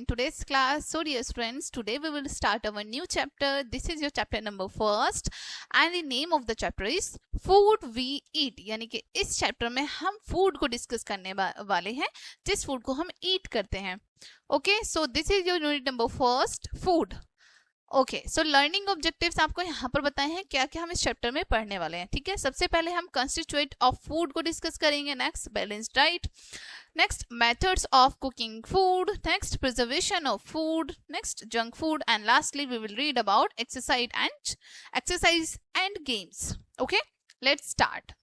today's class. So dear friends, today we will start our new chapter. This is your chapter number 1 and the name of the chapter is food we eat. यानी कि इस chapter में हम food को discuss करने वाले हैं, जिस फूड को हम ईट करते हैं. Okay, so this is your unit number 1, food. Okay, so learning objectives आपको यहाँ पर बताए हैं क्या क्या हम इस चैप्टर में पढ़ने वाले हैं. ठीक है, सबसे पहले हम कंस्टिट्यूएंट ऑफ फूड को डिस्कस करेंगे. Next balanced diet. Next, methods of cooking food. Next, preservation of food. Next, junk food. And lastly, we will read about exercise and games. Okay, let's start.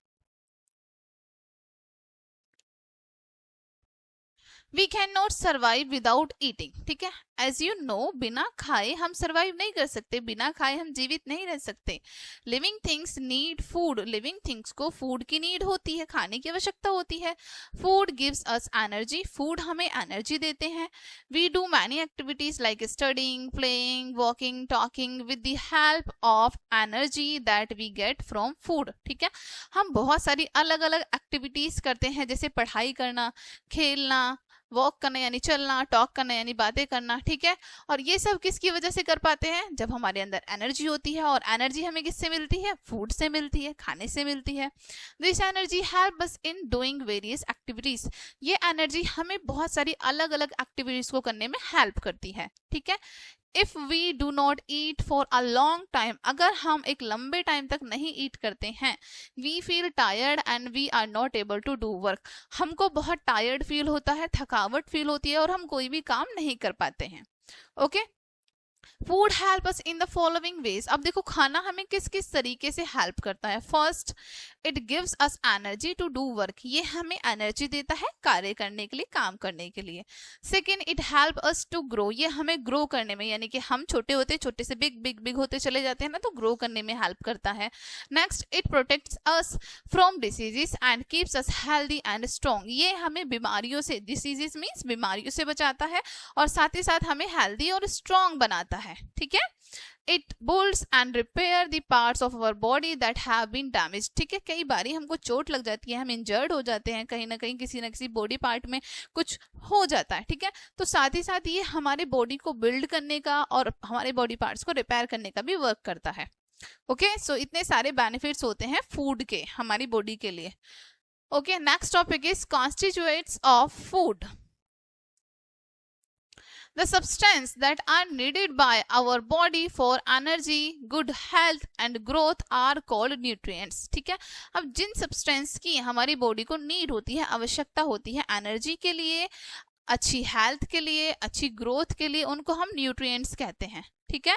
We cannot survive without eating. ठीक है, as you know, बिना खाए हम survive नहीं कर सकते, बिना खाए हम जीवित नहीं रह सकते. Living things need food. Living things को food की need होती है, खाने की आवश्यकता होती है. Food gives us energy. Food हमें energy देते हैं. We do many activities like studying, playing, walking, talking with the help of energy that we get from food. ठीक है, हम बहुत सारी अलग अलग एक्टिविटीज करते हैं, जैसे पढ़ाई करना, खेलना, वॉक करना यानी चलना, टॉक करना यानी बातें करना. ठीक है, और ये सब किसकी वजह से कर पाते हैं? जब हमारे अंदर एनर्जी होती है. और एनर्जी हमें किससे मिलती है? फूड से मिलती है, खाने से मिलती है. This energy help us in doing various activities. ये एनर्जी हमें बहुत सारी अलग अलग एक्टिविटीज को करने में हेल्प करती है. ठीक है, if we do not eat for a long time, अगर हम एक लंबे टाइम तक नहीं ईट करते हैं, we feel tired and we are not able to do work. हमको बहुत टायर्ड फील होता है, थकावट फील होती है और हम कोई भी काम नहीं कर पाते हैं. Okay, food help us in the following veg. अब देखो, खाना हमें किस किस तरीके से हेल्प करता है. First, it gives us energy to do work. ये हमें एनर्जी देता है कार्य करने के लिए, काम करने के लिए. Second, it help us to grow. ये हमें ग्रो करने में, यानी कि हम छोटे होते छोटे से बिग बिग बिग होते चले जाते हैं ना, तो ग्रो करने में हेल्प करता है. Next, it protects us from diseases and keeps us healthy and strong. ये हमें बीमारियों से, डिसीजेस मीन्स बीमारियों से बचाता है और साथ ही साथ हमें हेल्दी और स्ट्रॉन्ग बनाता है. ठीक है, it builds and repair the parts of our body that have been damage. ठीक है, कई बारी हमको चोट लग जाती है, हम इंजर्ड हो जाते हैं, कहीं ना कहीं किसी न किसी बॉडी पार्ट में कुछ हो जाता है. ठीक है, तो साथ ही साथ ये हमारे बॉडी को बिल्ड करने का और हमारे बॉडी पार्ट्स को रिपेयर करने का भी वर्क करता है. ओके, सो इतने सारे बेनिफिट्स होते हैं फूड के हमारी बॉडी के लिए. Okay, next topic is constituents of food. The substances that are needed by our body for energy, good health and growth are called nutrients. ठीक है, अब जिन सब्सटेंस की हमारी बॉडी को नीड होती है, आवश्यकता होती है एनर्जी के लिए, अच्छी हेल्थ के लिए, अच्छी ग्रोथ के लिए, उनको हम न्यूट्रिएंट्स कहते हैं. ठीक है,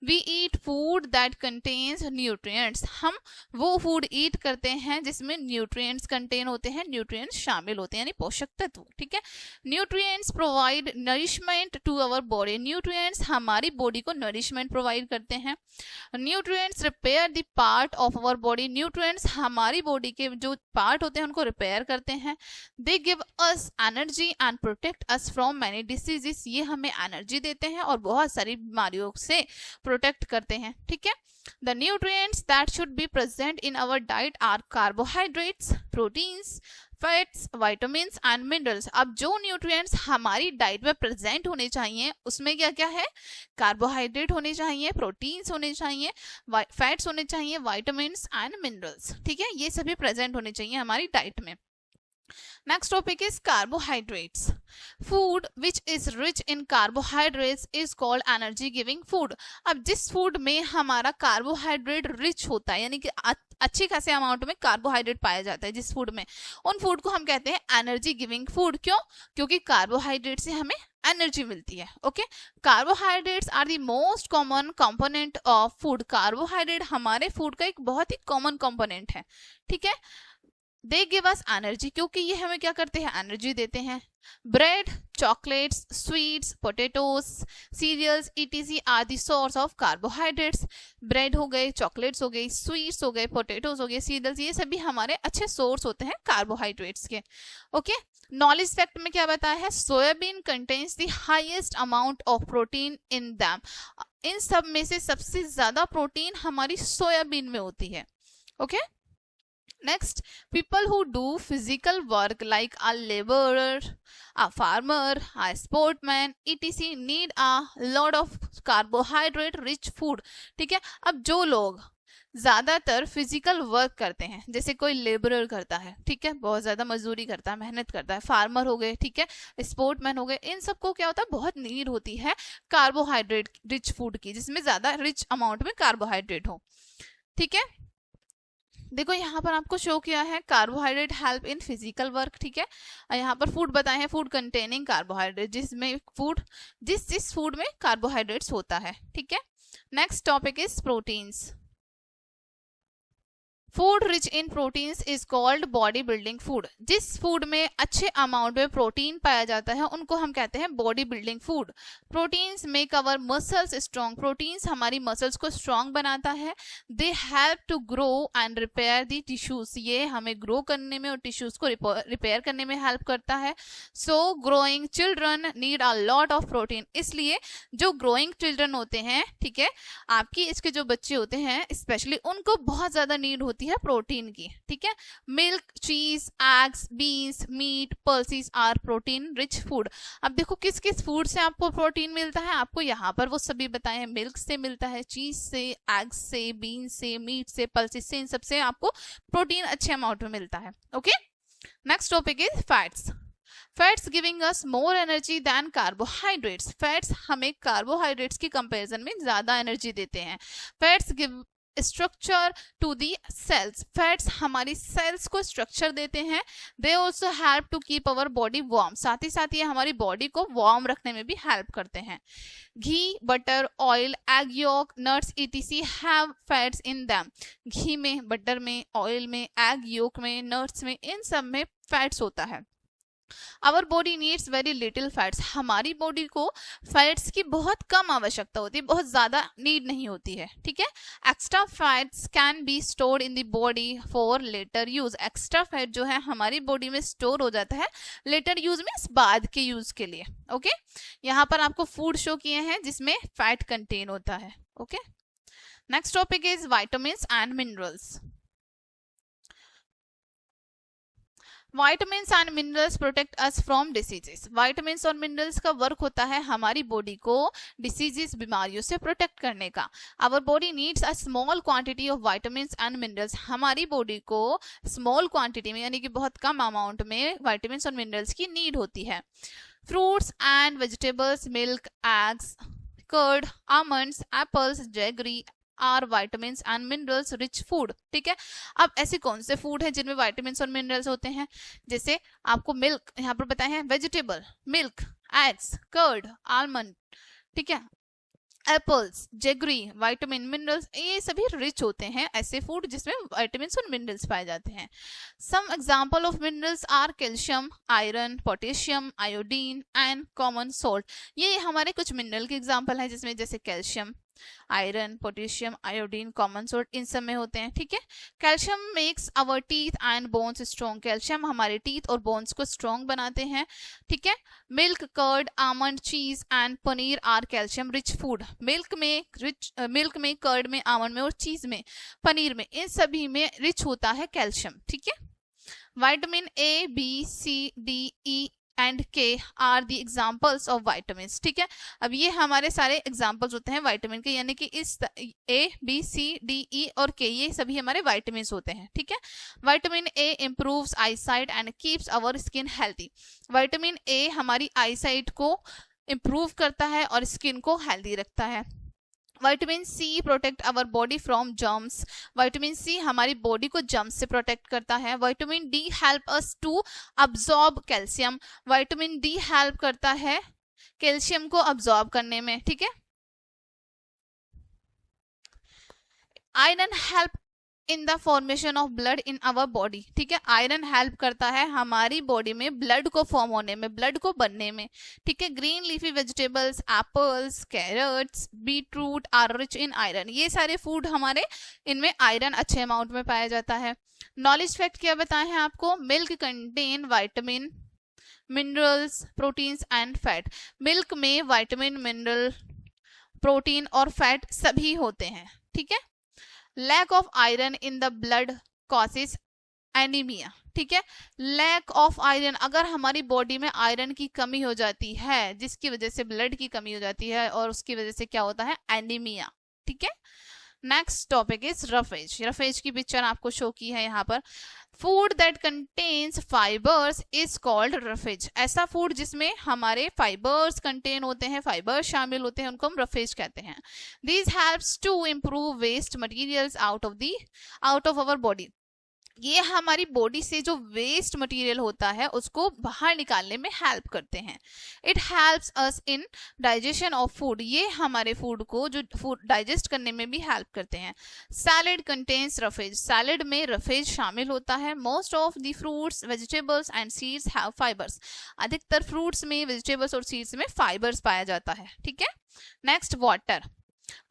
we eat food that contains nutrients. हम वो फूड ईट करते हैं जिसमें न्यूट्रिएंट्स कंटेन होते हैं, न्यूट्रिएंट्स शामिल होते हैं, यानी पोषक तत्व. ठीक है, nutrients provide nourishment to our body. Nutrients हमारी बॉडी को नरिशमेंट प्रोवाइड करते हैं. Nutrients repair the part of our body. Nutrients हमारी बॉडी के जो पार्ट होते हैं उनको रिपेयर करते हैं. They give us energy and protect us from many diseases. ये हमें एनर्जी देते हैं और बहुत सारी बीमारियों से प्रोटेक्ट करते हैं. ठीक है, the nutrients that should be present in our diet are carbohydrates, proteins, fats, vitamins and minerals. अब जो न्यूट्रिएंट्स हमारी डाइट में प्रेजेंट होने चाहिए उसमें क्या क्या है? कार्बोहाइड्रेट होने चाहिए, प्रोटीन्स होने चाहिए, फैट्स होने चाहिए, विटामिन्स एंड मिनरल्स. ठीक है, ये सभी प्रेजेंट होने चाहिए हमारी डाइट में. Next topic is carbohydrates. Food which is rich in carbohydrates is called energy giving food. अब जिस फूड में हमारा कार्बोहाइड्रेट रिच होता है, यानी कि अच्छी खासी अमाउंट में कार्बोहाइड्रेट पाया जाता है जिस फूड में, उन फूड को हम कहते हैं एनर्जी गिविंग फूड. क्यों? क्योंकि कार्बोहाइड्रेट से हमें एनर्जी मिलती है. Okay, carbohydrates are the most common component of food. Carbohydrate हमारे फूड का एक बहुत ही कॉमन कंपोनेंट है. ठीक है, दे गिव अस एनर्जी, क्योंकि ये हमें क्या करते हैं? एनर्जी देते हैं. Bread, chocolates, sweets, potatoes, cereals etc are the source of carbohydrates. Bread हो गए, चॉकलेट्स हो गई, स्वीट्स हो गए, पोटैटोज हो गए, सीरियल्स, ये सभी हमारे अच्छे सोर्स होते हैं कार्बोहाइड्रेट्स के. ओके, नॉलेज फैक्ट में क्या बताया है? Soybean contains the highest amount of protein in them. इन सब में से सबसे ज्यादा प्रोटीन हमारी सोयाबीन में होती है. Okay, Next, people who do physical work like a laborer, a farmer, a sportsman, etc. need a lot of carbohydrate rich food. ठीक है, अब जो लोग ज्यादातर फिजिकल वर्क करते हैं, जैसे कोई लेबरर करता है, ठीक है, बहुत ज्यादा मजदूरी करता है, मेहनत करता है, फार्मर हो गए, ठीक है, स्पोर्टमैन हो गए, इन सबको क्या होता है, बहुत नीड होती है कार्बोहाइड्रेट रिच फूड की, जिसमें ज्यादा रिच अमाउंट में कार्बोहाइड्रेट हो. ठीक है, देखो यहाँ पर आपको शो किया है carbohydrate help in physical work. ठीक है, यहाँ पर फूड बताए हैं, फूड कंटेनिंग कार्बोहाइड्रेट, जिस फूड में कार्बोहाइड्रेट्स होता है. ठीक है, next topic is proteins. Food rich in proteins is called body building food. जिस फूड में अच्छे अमाउंट में प्रोटीन पाया जाता है उनको हम कहते हैं body building food. Proteins make our muscles strong. Proteins हमारी मसल्स को स्ट्रॉन्ग बनाता है. They help to grow and repair the tissues. ये हमें ग्रो करने में और टिश्यूज को रिपेयर करने में हेल्प करता है. सो growing children need a lot of protein. इसलिए जो ग्रोइंग चिल्ड्रन होते हैं, ठीक है, आपकी एज के जो बच्चे होते हैं स्पेशली, उनको बहुत ज्यादा नीड होती है प्रोटीन की. ठीक है, milk, cheese, eggs, beans, meat, pulses are protein rich food. अब देखो किस किस फूड से आपको प्रोटीन मिलता है, आपको यहाँ पर वो सभी बताए हैं. मिल्क से मिलता है, चीज से, एग्स से, बीन्स से, मीट से, पल्सेस से, इन सबसे आपको प्रोटीन अच्छे अमाउंट में मिलता है. Okay, next topic is fats. Fats giving us more energy than carbohydrates. Fats हमें कार्बोहाइड्रेट्स की कंपैरिजन में ज्यादा एनर्जी देते हैं. Fats give structure to the cells. Fats हमारी सेल्स को स्ट्रक्चर देते हैं. They also help to keep our body warm. साथ ही साथ ये हमारी बॉडी को वार्म रखने में भी हेल्प करते हैं. Ghee, butter, oil, egg yolk, nuts etc have fats in them. घी में, बटर में, ऑयल में, एग योक में, नट्स में, इन सब में फैट्स होता है. Our body needs very little fats. हमारी बॉडी को फैट्स की बहुत कम आवश्यकता होती है, बहुत ज्यादा नीड नहीं होती है. ठीक है, extra fats can be stored in the body for later use. Extra fat जो है हमारी बॉडी में स्टोर हो जाता है लेटर यूज में, बाद के यूज के लिए. ओके, यहाँ पर आपको फूड शो किए हैं जिसमें फैट कंटेन होता है. Okay, next topic is vitamins and minerals. Vitamins and minerals protect us from diseases. Vitamins और मिनरल्स का वर्क होता है हमारी बॉडी को डिसीजेस, बीमारियों से प्रोटेक्ट करने का. Our body needs a small quantity of vitamins and minerals. हमारी बॉडी को स्मॉल क्वांटिटी में, यानी कि बहुत कम अमाउंट में वाइटामिन्स और मिनरल्स की नीड होती है. Fruits and vegetables, milk, eggs, curd, almonds, apples, jaggery are vitamins and minerals rich food. ठीक है, अब ऐसे कौन से फूड हैं जिनमें विटामिन्स और मिनरल्स होते हैं? जैसे आपको मिल्क यहाँ पर बताए हैं, vegetable, milk, eggs, curd, almond, ठीक है, एप्पल्स, जेगरी, विटामिन, मिनरल्स, ये सभी रिच होते हैं ऐसे फूड जिसमें विटामिन्स और मिनरल्स पाए जाते हैं. Some example of minerals are calcium, iron, potassium, iodine and common salt. ये हमारे कुछ मिनरल के एग्जांपल हैं जिसमें जैसे calcium, iron, potassium, iodine, common salt, इन सब में होते हैं. ठीक है, calcium makes our teeth and bones strong. Calcium हमारे टीथ और बोन्स को स्ट्रॉन्ग बनाते हैं. ठीक है, milk, curd, almond, cheese and paneer are calcium rich food. Milk में, कर्ड में, आमंड में और चीज में, पनीर में, इन सभी में रिच होता है कैल्शियम. ठीक है, vitamin A, B, C, D, E and K are the examples of vitamins. ठीक है, अब ये हमारे सारे एग्जाम्पल्स होते हैं वाइटामिन के, यानी कि इस ए, बी, सी, डी, ई और के, ये सभी हमारे वाइटामिन्स होते हैं. ठीक है, vitamin A improves eyesight and keeps our skin healthy. Vitamin A हमारी आईसाइट को इम्प्रूव करता है और स्किन को हेल्दी रखता है. Vitamin C protect our body from germs. Vitamin C हमारी बॉडी को जर्म्स से प्रोटेक्ट करता है. Vitamin D help us to absorb calcium. Vitamin D help करता है कैल्शियम को अब्सॉर्ब करने में. ठीक है, iron help in the formation of blood in our body. ठीक है, आयरन हेल्प करता है हमारी बॉडी में ब्लड को फॉर्म होने में, ब्लड को बनने में. ठीक है, green leafy vegetables, apples, carrots, beetroot are rich in iron. ये सारे फूड हमारे, इनमें आयरन अच्छे अमाउंट में पाया जाता है. नॉलेज फैक्ट क्या बताए हैं आपको? Milk contain vitamin, minerals, proteins and fat. Milk में विटामिन, मिनरल, प्रोटीन और फैट सभी होते हैं. ठीक है, lack of iron in the blood causes anaemia, ठीक है। लैक ऑफ आयरन, अगर हमारी बॉडी में आयरन की कमी हो जाती है जिसकी वजह से ब्लड की कमी हो जाती है और उसकी वजह से क्या होता है, एनीमिया, ठीक है। Next topic is roughage. Roughage की पिक्चर आपको शो की है यहाँ पर। Food that contains fibres is called roughage. ऐसा फूड जिसमें हमारे फाइबर्स कंटेन होते हैं, फाइबर्स शामिल होते हैं, उनको हम रफेज कहते हैं। This helps to improve waste materials out of our body. ये हमारी बॉडी से जो वेस्ट मटेरियल होता है उसको बाहर निकालने में हेल्प करते हैं। It helps us in digestion of food, ये हमारे फूड को जो फूड डाइजेस्ट करने में भी हेल्प करते हैं। सैलेड कंटेन्स रफेज, सैलेड में रफेज शामिल होता है। Most of the fruits vegetables and seeds have fibres, अधिकतर फ्रूट्स में, वेजिटेबल्स और सीड्स में फाइबर्स पाया जाता है, ठीक है। Next water.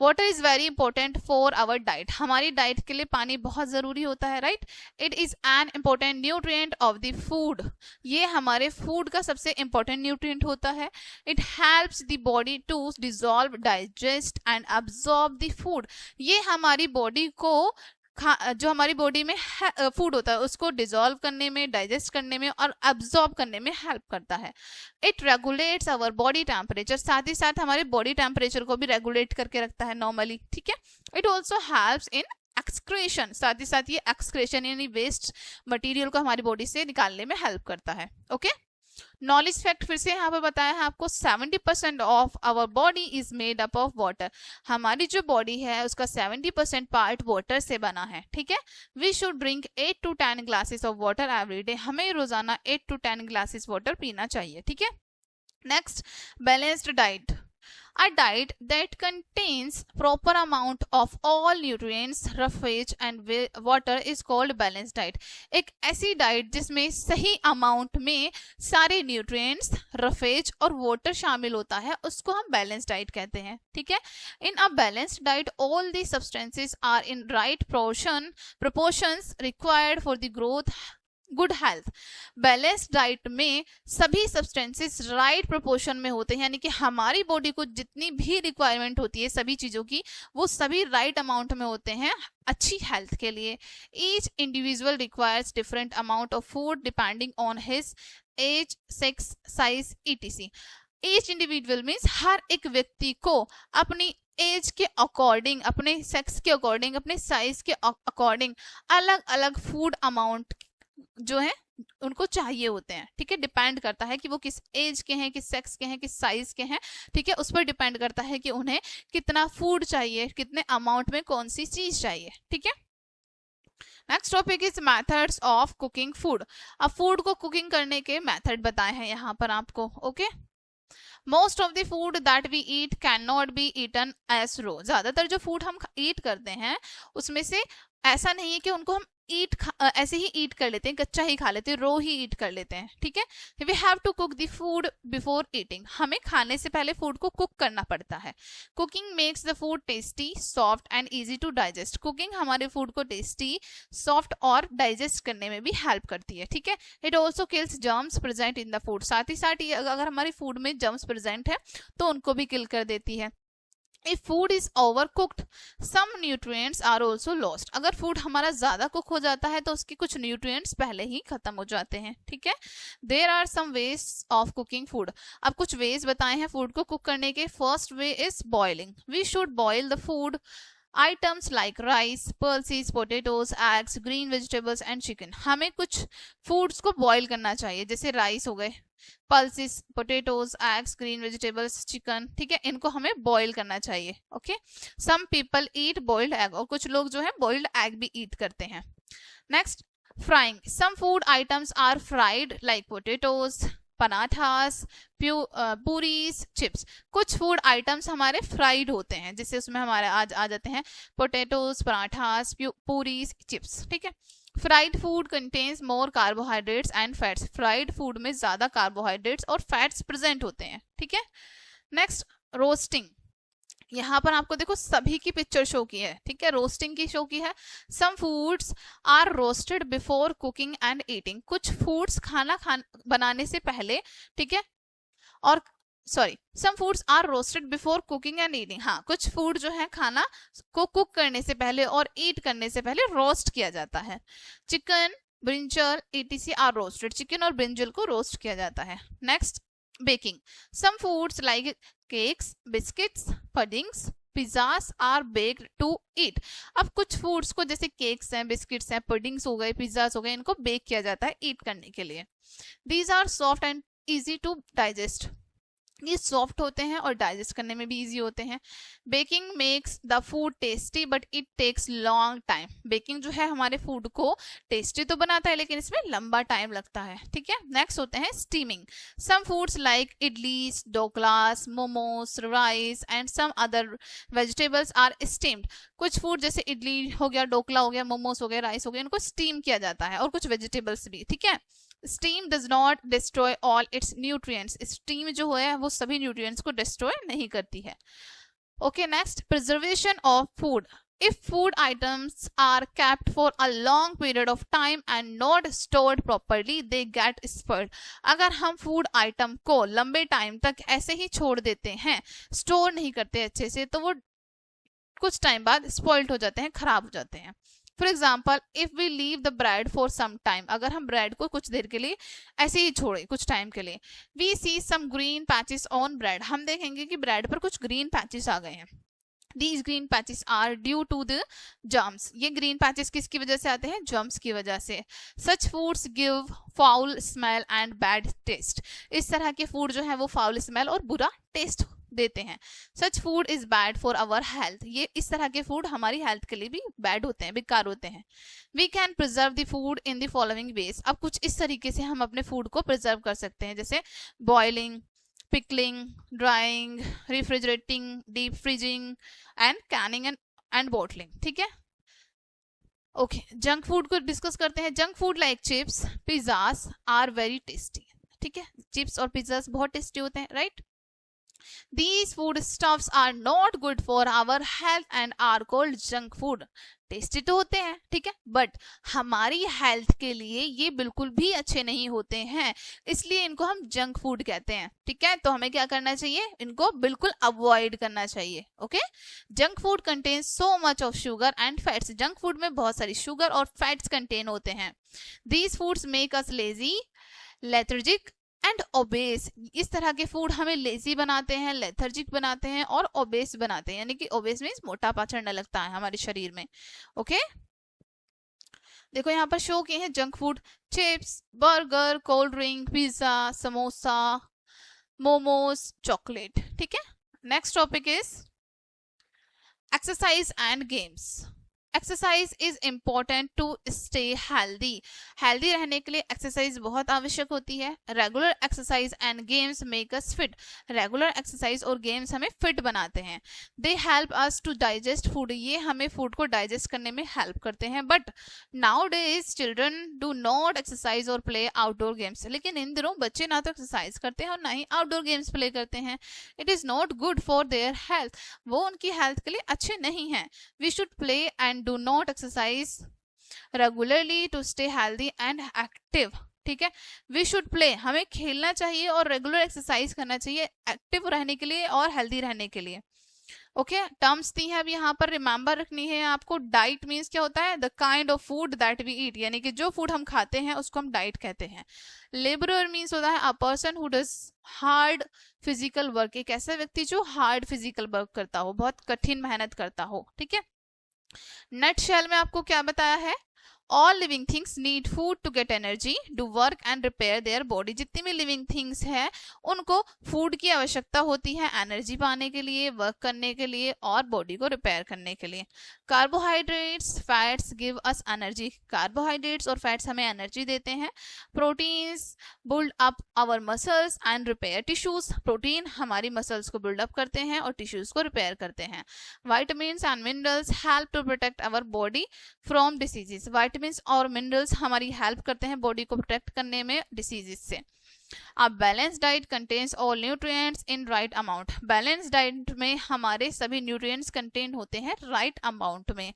Water is very important for our diet, हमारी डाइट के लिए पानी बहुत जरूरी होता है, right. It is an important nutrient of the food, ये हमारे फूड का सबसे इंपॉर्टेंट न्यूट्रिएंट होता है। It helps the body to dissolve, digest and absorb the food, ये हमारी बॉडी को जो हमारी बॉडी में फूड होता है उसको डिसॉल्व करने में, डाइजेस्ट करने में और अब्सॉर्ब करने में हेल्प करता है। It regulates our body temperature, साथ ही साथ हमारे बॉडी टेम्परेचर को भी रेगुलेट करके रखता है नॉर्मली, ठीक है। It also helps in excretion, साथ ही साथ ये एक्सक्रेशन यानी वेस्ट मटेरियल को हमारी बॉडी से निकालने में हेल्प करता है, ओके। नॉलेज फैक्ट फिर से यहाँ पर बताया है आपको, 70% of our body is made up of water, हमारी जो बॉडी है उसका 70% पार्ट वाटर से बना है, ठीक है। We should drink 8 to 10 glasses of water every day, हमें रोजाना 8 to 10 ग्लासेस वाटर पीना चाहिए, ठीक है। Next, balanced diet. A diet that contains proper amount of all nutrients, roughage and water is called balanced diet. एक ऐसी diet जिसमें सही अमाउंट में सारे न्यूट्रिएंट्स, रफेज और वाटर शामिल होता है उसको हम बैलेंस्ड डाइट कहते हैं, ठीक है। In a balanced diet all the substances are in right proportions required for the growth good health. Balanced diet में सभी सब्सटेंसेस राइट प्रोपोर्शन में होते हैं, यानी कि हमारी बॉडी को जितनी भी रिक्वायरमेंट होती है सभी चीजों की वो सभी राइट अमाउंट में होते हैं अच्छी हेल्थ के लिए। Each individual requires different amount of food depending on his age, sex, size etc। Each individual means हर एक व्यक्ति को अपनी एज के अकॉर्डिंग, अपने सेक्स के अकॉर्डिंग, अपने साइज के अकॉर्डिंग अलग अलग फूड अमाउंट जो है उनको चाहिए होते हैं, ठीक है। डिपेंड करता है कि वो किस एज के हैं, किस सेक्स के हैं, किस साइज के हैं, ठीक है। उस पर डिपेंड करता है कि उन्हें कितना फूड चाहिए, कितने अमाउंट में कौन सी चीज चाहिए, ठीक है। Next topic is methods of cooking food. अब फूड को कुकिंग करने के मेथड बताए हैं यहाँ पर आपको, okay. Most of the food that we eat cannot be eaten as raw, ज्यादातर जो फूड हम ईट करते हैं उसमें से ऐसा नहीं है कि उनको हम ऐसे ही ईट कर लेते हैं, कच्चा ही खा लेते हैं, रो ही ईट कर लेते हैं, ठीक है। We have to cook the food before eating, हमें खाने से पहले फूड को कुक करना पड़ता है। Cooking makes the food tasty, soft and easy to digest, cooking हमारे फूड को टेस्टी, सॉफ्ट और डाइजेस्ट करने में भी हेल्प करती है, ठीक है। It also kills germs present in the food, साथ ही साथ अगर हमारे फूड में जर्म्स प्रेजेंट है तो उनको भी किल कर देती है। If food is overcooked, some nutrients are also lost. अगर फूड हमारा ज्यादा कुक हो जाता है तो उसके कुछ न्यूट्रिएंट्स पहले ही खत्म हो जाते हैं, ठीक है। There are some ways of cooking food. अब कुछ वेज बताए हैं फूड को कुक करने के। First way is boiling. We should boil the food items like rice, pulses, potatoes, eggs, green vegetables and chicken. हमें कुछ फूड्स को बॉईल करना चाहिए, जैसे राइस हो गए, pulses, potatoes, eggs, green vegetables, chicken, ठीक है, इनको हमें बॉईल करना चाहिए, okay. Some people eat boiled egg, और कुछ लोग जो है बॉइल्ड एग भी ईट करते हैं। Next, frying. Some food items are fried like potatoes, parathas, puris, chips. कुछ फूड आइटम्स हमारे फ्राइड होते हैं, जिससे उसमें हमारे आज आ जाते हैं पोटैटोज, पराठास, पूरीज, चिप्स, ठीक है। Fried food contains more carbohydrates and fats, fried food में ज्यादा कार्बोहाइड्रेट्स और फैट्स प्रेजेंट होते हैं, ठीक है। Next, roasting. यहाँ पर आपको देखो सभी की पिक्चर शो की है, ठीक है, रोस्टिंग की शो की है। Some foods are roasted before cooking and eating, कुछ फूड्स खाना बनाने से पहले, ठीक है, और some foods are roasted before cooking and eating. हाँ, कुछ फूड जो है खाना को कुक करने से पहले और ईट करने से पहले रोस्ट किया जाता है। Chicken, brinjal etc are roasted, chicken और ब्रिंजल को रोस्ट किया जाता है। Next, baking. Some foods like cakes, biscuits, puddings, pizzas are baked to eat. अब कुछ फूड्स को, जैसे केक्स हैं, बिस्किट्स हैं, पुडिंग्स हो गए, पिज्जास हो गए, इनको बेक किया जाता है ईट करने के लिए। These are soft and easy to digest, ये सॉफ्ट होते हैं और डाइजेस्ट करने में भी इजी होते हैं। Baking makes the food tasty but it takes long time. Baking जो है हमारे फूड को टेस्टी तो बनाता है लेकिन इसमें लंबा टाइम लगता है, ठीक है। नेक्स्ट होते हैं steaming. Some foods like idlis, dhoklas, momos, rice and some other vegetables are steamed. कुछ फूड जैसे इडली हो गया, ढोकला हो गया, मोमोस हो गया, राइस हो गया, इनको स्टीम किया जाता है, और कुछ वेजिटेबल्स भी, ठीक है। Steam does not destroy all it's nutrients. Steam जो है वो सभी न्यूट्रिएंट्स को डिस्ट्रॉय नहीं करती है। Okay, next, preservation of food. If food items are kept for a long period of time and not stored properly, they get spoiled. अगर हम फूड आइटम को लंबे टाइम तक ऐसे ही छोड़ देते हैं, स्टोर नहीं करते अच्छे से, तो वो कुछ टाइम बाद स्पॉइल्ड हो जाते हैं, खराब हो जाते हैं। For example, if we leave the bread for some time, अगर हम ब्रेड को कुछ देर के लिए ऐसे ही छोड़े कुछ टाइम के लिए, we see some green patches on bread, हम देखेंगे कि ब्रेड पर कुछ ग्रीन पैचेस आ गए हैं। These green patches are due to the germs. ये ग्रीन पैचेस किसकी वजह से आते हैं? जर्म्स की वजह से। Such foods give foul smell and bad taste. इस तरह के फूड जो है वो फाउल स्मेल और बुरा टेस्ट देते हैं। Such food is bad for our health. ये इस तरह के फूड हमारी हेल्थ के लिए भी बैड होते हैं, बेकार होते हैं। We can preserve the food in the following ways. अब कुछ इस तरीके से हम अपने फूड को प्रिजर्व कर सकते हैं, जैसे boiling, pickling, drying, refrigerating, deep freezing and canning and bottling, ठीक है। ओके, जंक फूड को डिस्कस करते हैं। Junk food like chips, pizzas are very tasty, ठीक है। चिप्स और पिज्जास बहुत टेस्टी होते हैं, right. These food stuffs are not good for our health and are called junk food. Tasty तो होते हैं, ठीक है, बट हमारी हेल्थ के लिए ये बिल्कुल भी अच्छे नहीं होते हैं, इसलिए इनको हम जंक फूड कहते हैं, ठीक है। तो हमें क्या करना चाहिए? इनको बिल्कुल अवॉइड करना चाहिए। Okay, junk food contains so much of sugar and fats. Junk food में बहुत सारी शुगर और फैट्स कंटेन होते हैं। These foods make us lazy, lethargic and obese. इस तरह के फूड हमें लेजी बनाते हैं, लेथर्जिक बनाते हैं और ओबेस बनाते हैं, यानी कि ओबेस मींस मोटापा चढ़ने लगता है हमारे शरीर में। ओके, देखो यहाँ पर शो किए हैं junk food, chips, burger, cold drink, pizza, samosa, momos, chocolate, ठीक है। Next topic is exercise and games. Exercise is important to stay healthy. Healthy रहने के लिए एक्सरसाइज बहुत आवश्यक होती है। Regular exercise and games make us fit. Regular exercise और गेम्स हमें फिट बनाते हैं। They help us to digest food. ये हमें फूड को डाइजेस्ट करने में हेल्प करते हैं। But now days children do not exercise और प्ले आउटडोर गेम्स। लेकिन इन दिनों बच्चे ना तो एक्सरसाइज करते हैं और ना ही आउटडोर गेम्स प्ले करते हैं। It is not good for their health. वो उनकी हेल्थ के लिए अच्छे नहीं हैं। We should play and do not exercise regularly to stay healthy and active, ठीक है। We should play, हमें खेलना चाहिए और रेगुलर एक्सरसाइज करना चाहिए एक्टिव रहने के लिए और हेल्दी रहने के लिए। ओके, टर्म्स दी है अब यहाँ पर, रिमेंबर रखनी है आपको। डाइट मीन्स क्या होता है? The kind of food that we eat, यानी कि जो फूड हम खाते हैं उसको हम डाइट कहते हैं। लेबरर मीन्स होता है a person who does hard physical work, एक ऐसा व्यक्ति जो हार्ड फिजिकल वर्क करता हो, बहुत कठिन मेहनत करता हो, ठीक है। नटशेल में आपको क्या बताया है? All living things need food to get energy, do work and repair their body. जितनी भी लिविंग थिंग्स है उनको फूड की आवश्यकता होती है एनर्जी पाने के लिए, वर्क करने के लिए और बॉडी को रिपेयर करने के लिए। Carbohydrates, fats give us energy. Carbohydrates और फैट्स हमें एनर्जी देते हैं। Proteins build up our muscles and repair tissues. Protein हमारी मसल्स को बिल्ड अप करते हैं और टिश्यूज को रिपेयर करते हैं। Vitamins and minerals help to protect our body from diseases. Vitamins और मिनरल्स हमारी हेल्प करते हैं बॉडी को प्रोटेक्ट करने में डिसीजेस से। A balanced diet contains all nutrients in right amount. Balanced diet में हमारे सभी nutrients contain होते हैं right amount में।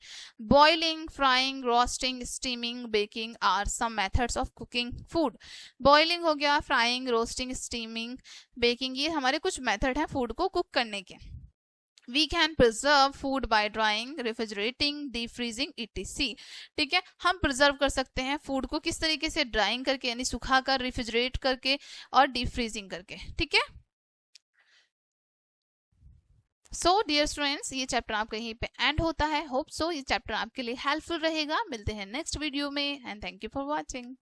Boiling, frying, roasting, steaming, baking are some methods of cooking food. Boiling हो गया, frying, roasting, steaming, baking, ये हमारे कुछ method हैं food को cook करने के। We can preserve food by drying, refrigerating, deep freezing etc. ठीक है, हम प्रिजर्व कर सकते हैं फूड को किस तरीके से, ड्राइंग करके यानी सुखाकर, रेफ्रिजरेट करके और डीप फ्रीजिंग करके। ठीक है, सो डियर स्टूडेंट्स, ये चैप्टर आपका यहीं पे एंड होता है। होप सो ये चैप्टर आपके लिए हेल्पफुल रहेगा। मिलते हैं नेक्स्ट वीडियो में and thank you for watching.